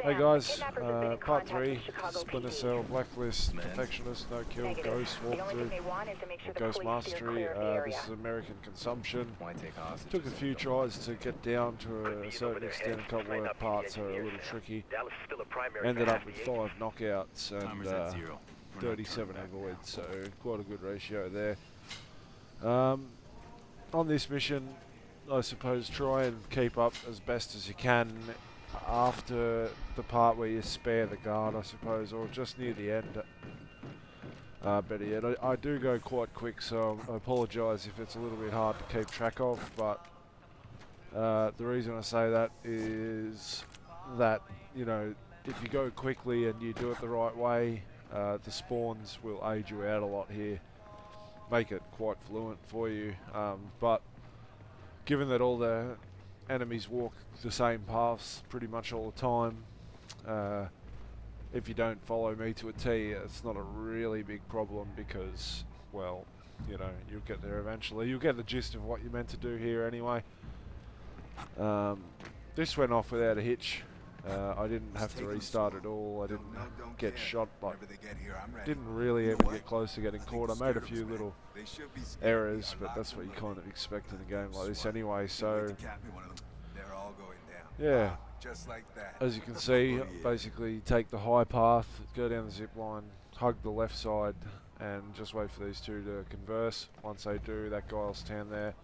Hey guys, part 3, Splinter Cell Blacklist, Perfectionist, No Kill, Ghost Walkthrough, or Ghost Mastery. This is American consumption. Took a few tries to get down to a certain extent. A couple of parts are a little tricky. Ended up with 5 knockouts and 37 avoids, so quite a good ratio there. On this mission, I suppose try and keep up as best as you can after the part where you spare the guard, I suppose, or just near the end. Better yet, I do go quite quick, so I apologise if it's a little bit hard to keep track of, but the reason I say that is that, you know, if you go quickly and you do it the right way, the spawns will aid you out a lot here, make it quite fluent for you, but given that all the enemies walk the same paths pretty much all the time, if you don't follow me to a T, it's not a really big problem because, well, you know, you'll get there eventually. You'll get the gist of what you're meant to do here anyway. This went off without a hitch. I didn't have to restart at all. I didn't get shot, like, didn't really ever get close to getting caught. I made a few little errors, but that's what you kind of expect in a game like this anyway, so yeah, as you can see, basically take the high path, go down the zip line, hug the left side, and just wait for these two to converse. Once they do, that guy will stand there,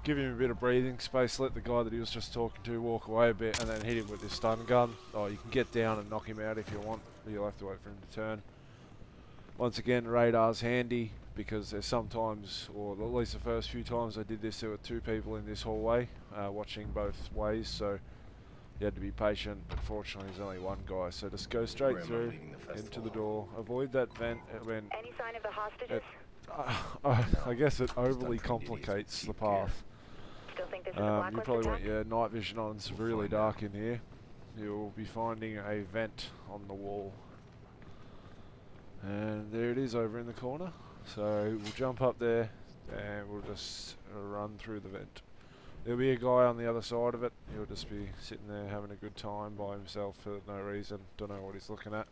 give him a bit of breathing space, let the guy that he was just talking to walk away a bit, and then hit him with his stun gun. Oh, you can get down and knock him out if you want, but you'll have to wait for him to turn. Once again, radar's handy, because there's sometimes, or at least the first few times I did this, there were 2 people in this hallway watching both ways, so you had to be patient, but fortunately there's only 1 guy, so just go straight through into the door, avoid that vent. When any sign of the hostages? I guess it overly complicates the path. Still think this is You probably want your night vision on. It's really dark in here. You'll be finding a vent on the wall, and there it is over in the corner. So we'll jump up there and we'll just run through the vent. There'll be a guy on the other side of it. He'll just be sitting there having a good time by himself for no reason. Don't know what he's looking at.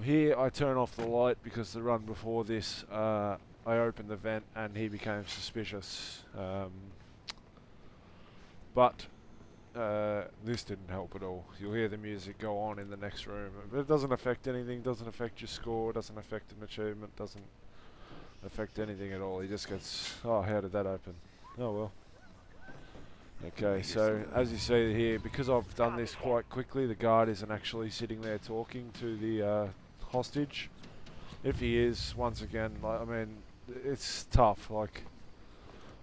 Here I turn off the light because the run before this, I opened the vent and he became suspicious. But this didn't help at all. You'll hear the music go on in the next room. But it doesn't affect anything, doesn't affect your score, doesn't affect an achievement, doesn't affect anything at all. He just gets, oh, how did that open? Oh well. Okay, so as you see here, because I've done this quite quickly, the guard isn't actually sitting there talking to the hostage. If he is, once again, like, I mean, it's tough. Like,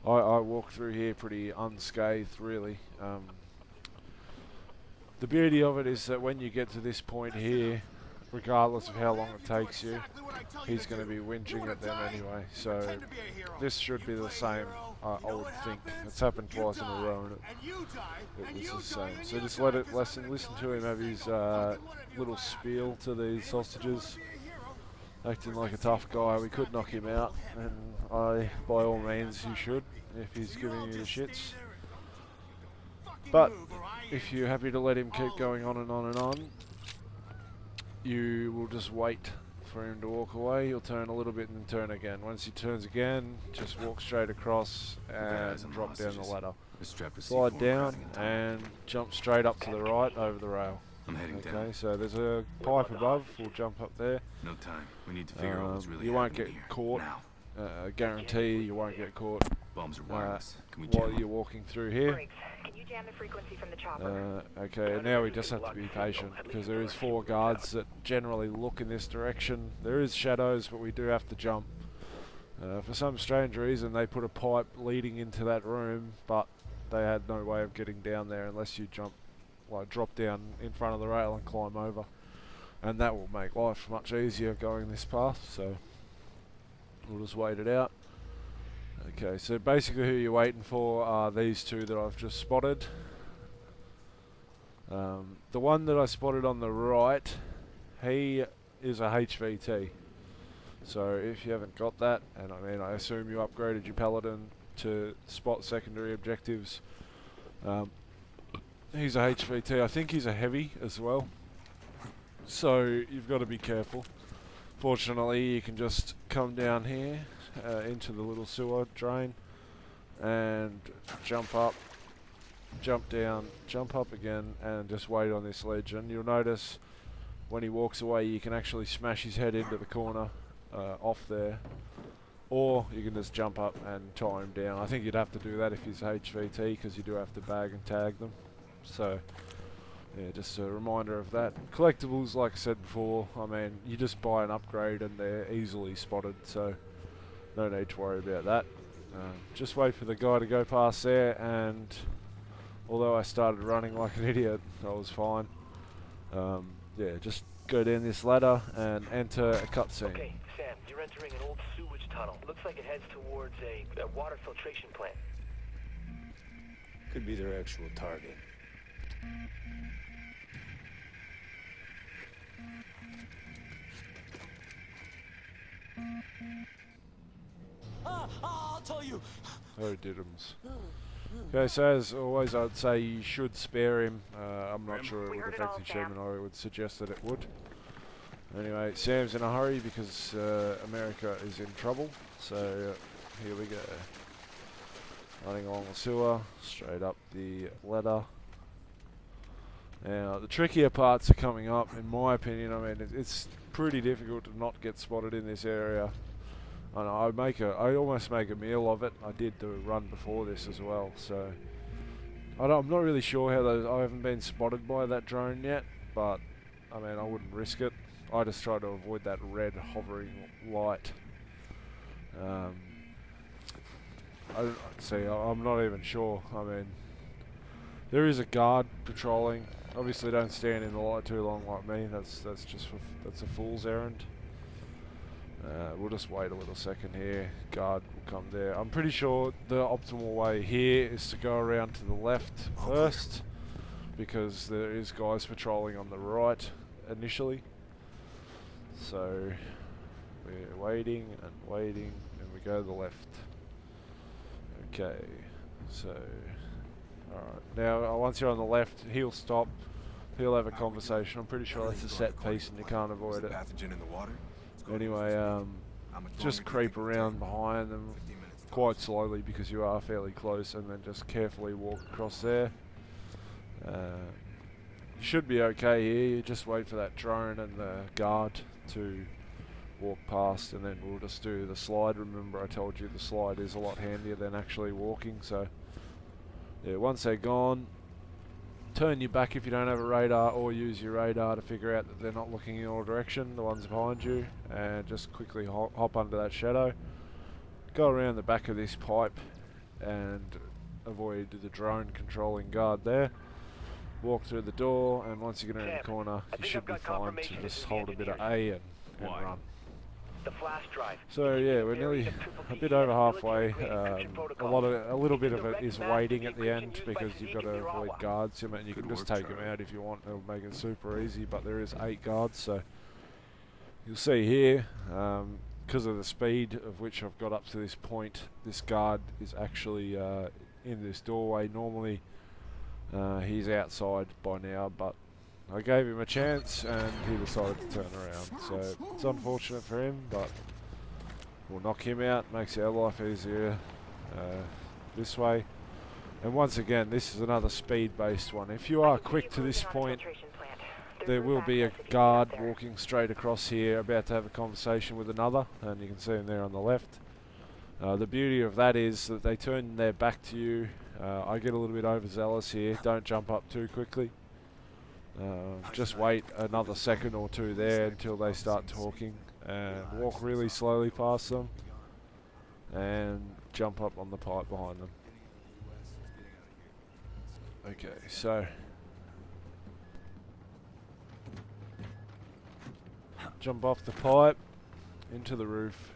I walked through here pretty unscathed, really. The beauty of it is that when you get to this point here, regardless of how long it takes you, he's going to be whinging at them anyway. So this should be the same, I would think. It's happened twice in a row and it was the same. So just let it listen to him have his little spiel to these hostages, acting like a tough guy. We could knock him out, and by all means you should, if he's giving you the shits. But if you're happy to let him keep going on and on and on, you will just wait for him to walk away. You'll turn a little bit and then turn again. Once he turns again, just walk straight across and drop down the ladder. Slide down and jump straight up to the right over the rail. Okay, so there's a pipe above. We'll jump up there. No time. We need to figure out what's really you won't get happening here. caught. Guarantee you won't get caught Bombs are wireless. Can we while jam you're walking through here. Can you jam the frequency from the chopper? Okay, now we just have to be patient because there is 4 guards that generally look in this direction. There is shadows, but we do have to jump. For some strange reason, they put a pipe leading into that room, but they had no way of getting down there unless you jump, like drop down in front of the rail and climb over. And that will make life much easier going this path, so we'll just wait it out. Okay, so basically who you're waiting for are these 2 that I've just spotted. The one that I spotted on the right, he is a HVT. So if you haven't got that, and I mean I assume you upgraded your paladin to spot secondary objectives, he's a HVT. I think he's a heavy as well. So you've got to be careful. Fortunately, you can just come down here into the little sewer drain and jump up, jump down, jump up again, and just wait on this ledge. And you'll notice when he walks away, you can actually smash his head into the corner off there. Or you can just jump up and tie him down. I think you'd have to do that if he's HVT, because you do have to bag and tag them. So, yeah, just a reminder of that. Collectibles, like I said before, I mean, you just buy an upgrade and they're easily spotted, so no need to worry about that. Just wait for the guy to go past there, and although I started running like an idiot, I was fine. Yeah, just go down this ladder and enter a cutscene. Okay, Sam, you're entering an old sewage tunnel. Looks like it heads towards a water filtration plant. Could be their actual target. I'll tell you. Oh, diddums. Okay, so as always, I'd say you should spare him. I'm not sure it would affect the achievement, or I would suggest that it would. Anyway, Sam's in a hurry because America is in trouble. So here we go. Running along the sewer, straight up the ladder. Now, the trickier parts are coming up, in my opinion. I mean, it's pretty difficult to not get spotted in this area. And I almost make a meal of it. I did the run before this as well, so I'm not really sure how I haven't been spotted by that drone yet, but I mean, I wouldn't risk it. I just try to avoid that red hovering light. I'm not even sure. I mean, there is a guard patrolling. Obviously, don't stand in the light too long like me. That's a fool's errand. We'll just wait a little second here. Guard will come there. I'm pretty sure the optimal way here is to go around to the left first, because there is guys patrolling on the right initially. So we're waiting and waiting, and we go to the left. Okay, so alright. Now once you're on the left, he'll stop. He'll have a conversation. I'm pretty sure that's a set piece and you can't avoid it. Anyway, just creep around behind them quite slowly because you are fairly close, and then just carefully walk across there. You should be okay here. You just wait for that drone and the guard to walk past, and then we'll just do the slide. Remember, I told you the slide is a lot handier than actually walking. So yeah, once they're gone, turn your back if you don't have a radar, or use your radar to figure out that they're not looking in your direction, the ones behind you, and just quickly hop under that shadow. Go around the back of this pipe and avoid the drone controlling guard there. Walk through the door, and once you get around the corner, you should be fine to just hold a bit of A and run. The flash drive. So yeah, we're nearly a bit over halfway. A little bit of it is waiting at the end because you've got to avoid guards. I mean, you can just take them out if you want. It'll make it super easy, but there is 8 guards, so you'll see here, because of the speed of which I've got up to this point, this guard is actually in this doorway. Normally he's outside by now, but I gave him a chance and he decided to turn around. So it's unfortunate for him, but we'll knock him out. Makes our life easier this way. And once again, this is another speed-based one. If you are quick to this point, there will be a guard walking straight across here, about to have a conversation with another, and you can see him there on the left. The beauty of that is that they turn their back to you. I get a little bit overzealous here. Don't jump up too quickly. Just wait another second or two there until they start talking, and walk really slowly past them and jump up on the pipe behind them. Okay, so jump off the pipe into the roof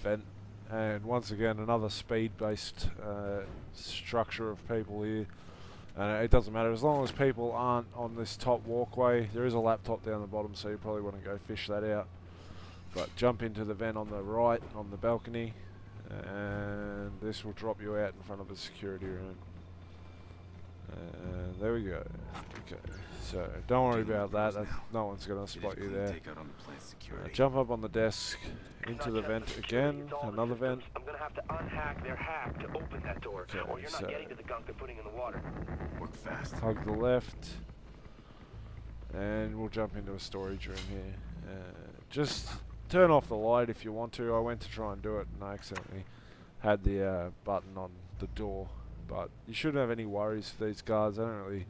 vent, and once again another speed-based structure of people here. It doesn't matter as long as people aren't on this top walkway. There is a laptop down the bottom, so you probably want to go fish that out. But jump into the vent on the right, on the balcony, and this will drop you out in front of the security room. There we go. Okay, so don't worry about that. No one's going to spot you there. Take out on the plant security. Jump up on the desk, into the vent again, another vent. I'm gonna have to unhack their hack to open that door, Okay, or you're not getting to the gunk they're putting in the water. Work fast. Hug the left, and we'll jump into a storage room here. Just turn off the light if you want to. I went to try and do it and I accidentally had the button on the door, but you shouldn't have any worries for these guards. They don't really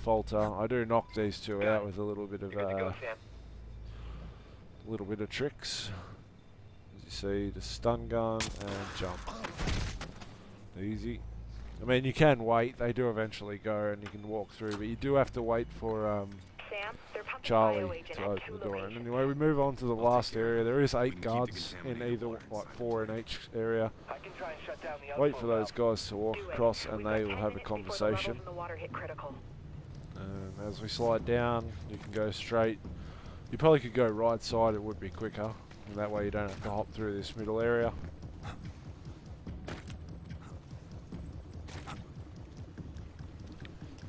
falter. I do knock these two out with a little bit of tricks. As you see, the stun gun and jump. Easy. I mean, you can wait. They do eventually go, and you can walk through, but you do have to wait for Sam, they're pumping Charlie bioagent to at open 2 the door. And locations. anyway, we move on to the last area. There is 8 We can keep the guards in contaminated either, water like inside 4 in each area. I can try and shut down the Wait outflow for those valve. guys to walk Do it. across, and We've they got will 10 have a minutes before the conversation. levels in the water hit critical. And as we slide down, you can go straight. You probably could go right side, it would be quicker. And that way you don't have to hop through this middle area.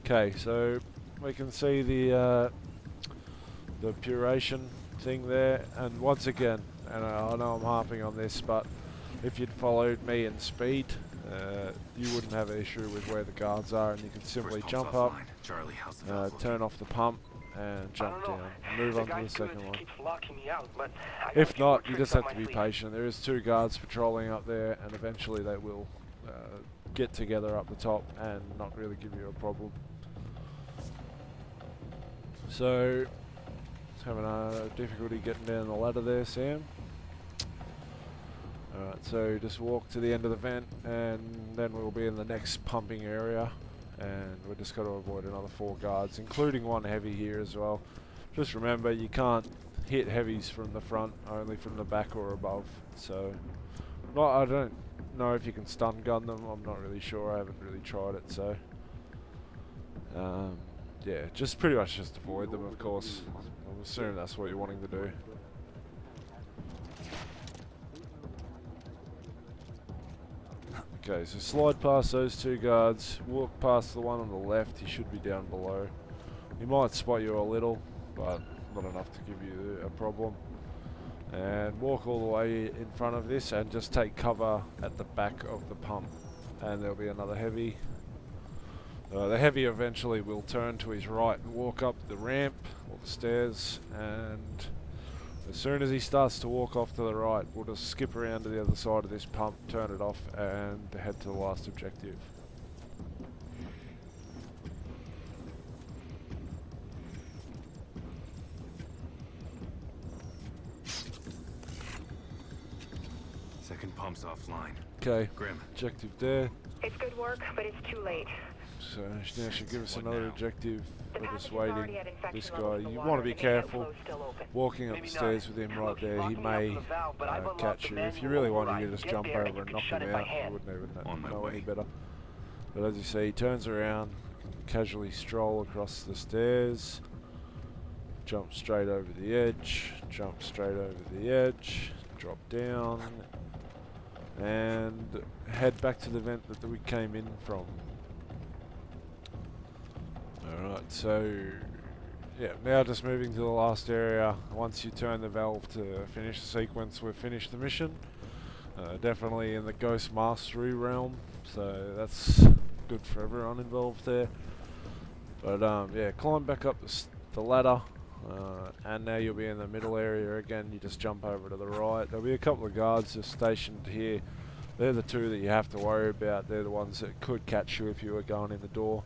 Okay, so we can see the puration thing there, and once again, and I know I'm harping on this, but if you'd followed me in speed, you wouldn't have an issue with where the guards are, and you can simply First jump pump's up, offline. Charlie, how's the valve turn off the pump, and jump I don't know. down. Move on to the second one. Keeps locking me out, but I got a If few more not, you tricks just up have to my be sleeve. patient. There is 2 guards patrolling up there, and eventually they will get together up the top and not really give you a problem. So, having a difficulty getting down the ladder there, Sam. Alright, so just walk to the end of the vent, and then we'll be in the next pumping area, and we're just got to avoid another 4 guards, including 1 heavy here as well. Just remember, you can't hit heavies from the front, only from the back or above. So, I don't know if you can stun gun them. I'm not really sure. I haven't really tried it. So, yeah, just pretty much just avoid them, of course. I'm assuming that's what you're wanting to do. Okay, so slide past those 2 guards, walk past the one on the left. He should be down below. He might spot you a little, but not enough to give you a problem. And walk all the way in front of this and just take cover at the back of the pump, and there'll be another heavy. The heavy eventually will turn to his right and walk up the ramp or the stairs, and as soon as he starts to walk off to the right, we'll just skip around to the other side of this pump, turn it off, and head to the last objective. Second pump's offline. Okay, Grim. objective there. It's good work, but it's too late. So now should give us What another now? objective. The We're just passage is already waiting. at infection This levels guy, in the you water want to be and the careful. outflow's still open. Walking up Maybe the not. stairs with him right Look, he's there, he locking me up may to the valve, but I've unlocked catch the you. If you manual really wanted, override. you just Get jump there and over you and can knock shut him it by out. You hand. wouldn't even On my know any way. better. But as you see, he turns around, casually stroll across the stairs, jump straight over the edge, jump straight over the edge, drop down, and head back to the vent that we came in from. Alright, so yeah, now just moving to the last area. Once you turn the valve to finish the sequence, we've finished the mission. Definitely in the Ghost Mastery realm, so that's good for everyone involved there. But yeah, climb back up the ladder, and now you'll be in the middle area again. You just jump over to the right. There'll be a couple of guards just stationed here. They're the 2 that you have to worry about. They're the ones that could catch you if you were going in the door.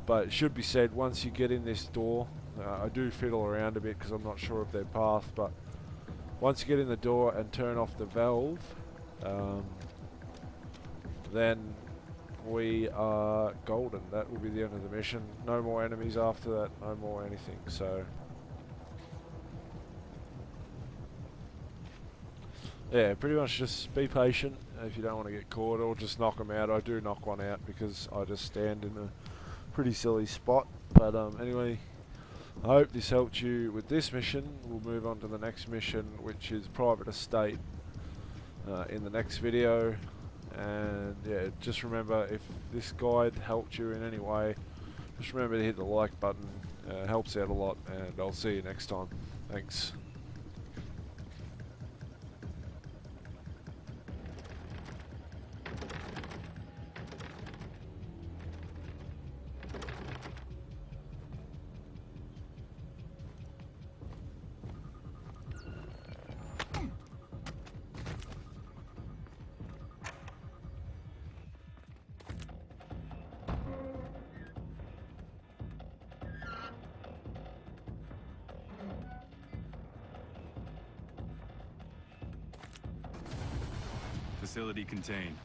But it should be said, once you get in this door, I do fiddle around a bit because I'm not sure of their path, but once you get in the door and turn off the valve, then we are golden. That will be the end of the mission. No more enemies after that, no more anything. So yeah, pretty much just be patient if you don't want to get caught, or just knock them out. I do knock one out because I just stand in a pretty silly spot. But anyway, I hope this helped you with this mission. We'll move on to the next mission, which is Private Estate, in the next video. And yeah, just remember, if this guide helped you in any way, just remember to hit the like button. Helps out a lot, and I'll see you next time. Thanks. Facility contained.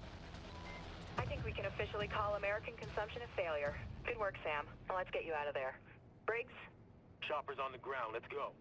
I think we can officially call American consumption a failure. Good work, Sam. Now let's get you out of there. Briggs? Chopper's on the ground. Let's go.